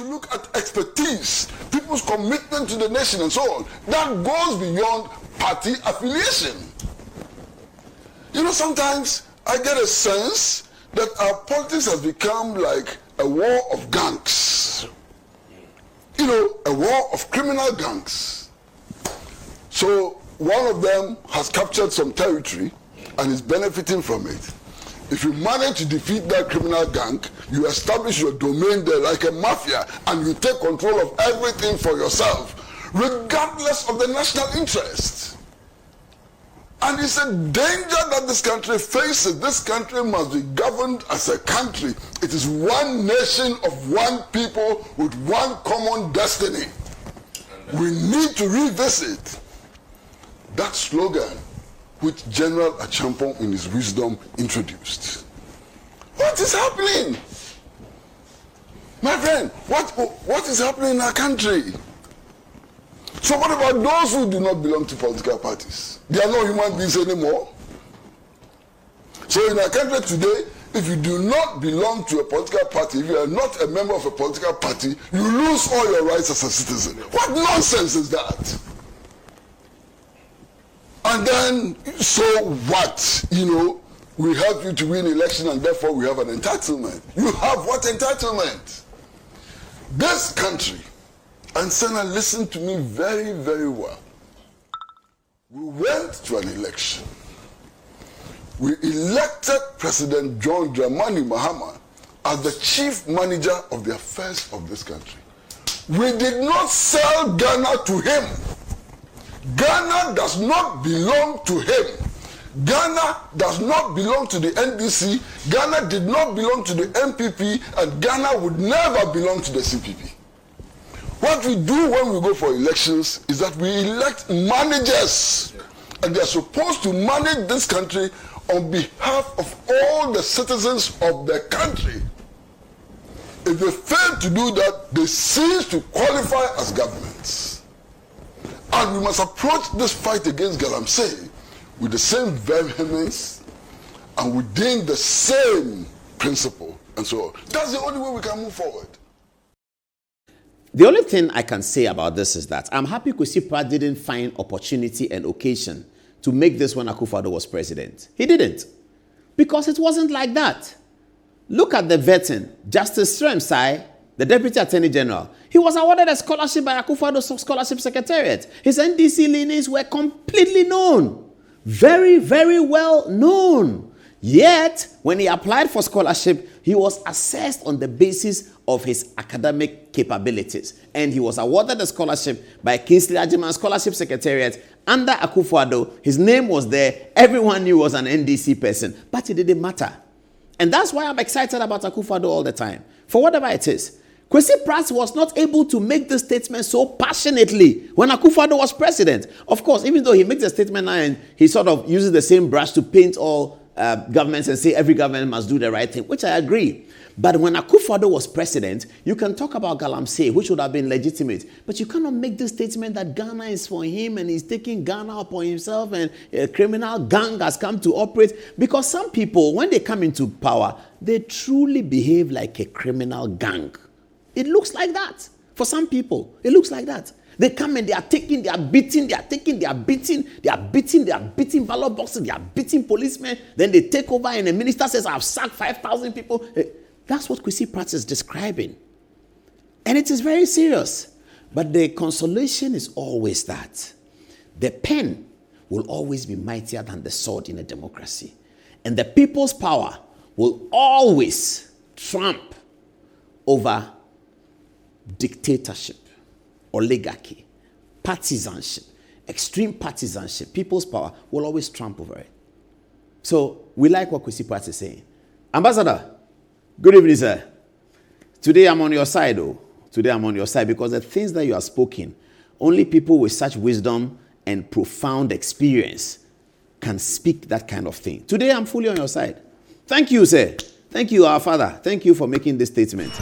to look at expertise, people's commitment to the nation and so on. That goes beyond party affiliation. You know, sometimes I get a sense that our politics has become like a war of gangs. You know, a war of criminal gangs. So one of them has captured some territory and is benefiting from it. If you manage to defeat that criminal gang, you establish your domain there like a mafia, and you take control of everything for yourself, regardless of the national interest. And it's a danger that this country faces. This country must be governed as a country. It is one nation of one people with one common destiny. We need to revisit that slogan which General Achampong in his wisdom introduced. What is happening? My friend, what is happening in our country? So what about those who do not belong to political parties? They are not human beings anymore. So in our country today, if you do not belong to a political party, if you are not a member of a political party, you lose all your rights as a citizen. What nonsense is that? And then, so what? You know, we help you to win election and therefore we have an entitlement. You have what entitlement? This country, and Senna, listen to me very, very well. We went to an election. We elected President John Mahama as the chief manager of the affairs of this country. We did not sell Ghana to him. Ghana does not belong to him. Ghana does not belong to the NDC. Ghana did not belong to the MPP, and Ghana would never belong to the CPP. What we do when we go for elections is that we elect managers, and they are supposed to manage this country on behalf of all the citizens of the country. If they fail to do that, they cease to qualify as governments. And we must approach this fight against Galamsey with the same vehemence and within the same principle and so on. That's the only way we can move forward. The only thing I can say about this is that I'm happy Kwesi Pratt didn't find opportunity and occasion to make this when Akufo-Addo was president. He didn't. Because it wasn't like that. Look at the vetting. Justice Sremsai, the Deputy Attorney General, he was awarded a scholarship by Akufo-Addo's Scholarship Secretariat. His NDC leanings were completely known. Very, very well known. Yet, when he applied for scholarship, he was assessed on the basis of his academic capabilities. And he was awarded a scholarship by Kingsley Agyemang Scholarship Secretariat under Akufo-Addo. His name was there. Everyone knew he was an NDC person. But it didn't matter. And that's why I'm excited about Akufo-Addo all the time. For whatever it is. Kwesi Pratt was not able to make this statement so passionately when Akufo-Addo was president. Of course, even though he makes a statement now and he sort of uses the same brush to paint all governments and say every government must do the right thing, which I agree. But when Akufo-Addo was president, you can talk about Galamsey, which would have been legitimate. But you cannot make this statement that Ghana is for him and he's taking Ghana upon himself and a criminal gang has come to operate. Because some people, when they come into power, they truly behave like a criminal gang. It looks like that. For some people, it looks like that. They come and they are taking, they are beating, they are taking, they are beating, they are beating, they are beating ballot boxes, they are beating policemen. Then they take over and the minister says, I've sacked 5,000 people. That's what Kwesi Pratt is describing. And it is very serious. But the consolation is always that the pen will always be mightier than the sword in a democracy. And the people's power will always trump over dictatorship, oligarchy, partisanship, extreme partisanship. People's power will always trump over it. So we like what Kwesi Pratt is saying. Ambassador, good evening, sir. Today I'm on your side, though. Today I'm on your side because the things that you have spoken, only people with such wisdom and profound experience can speak that kind of thing. Today I'm fully on your side. Thank you, sir. Thank you, our father. Thank you for making this statement.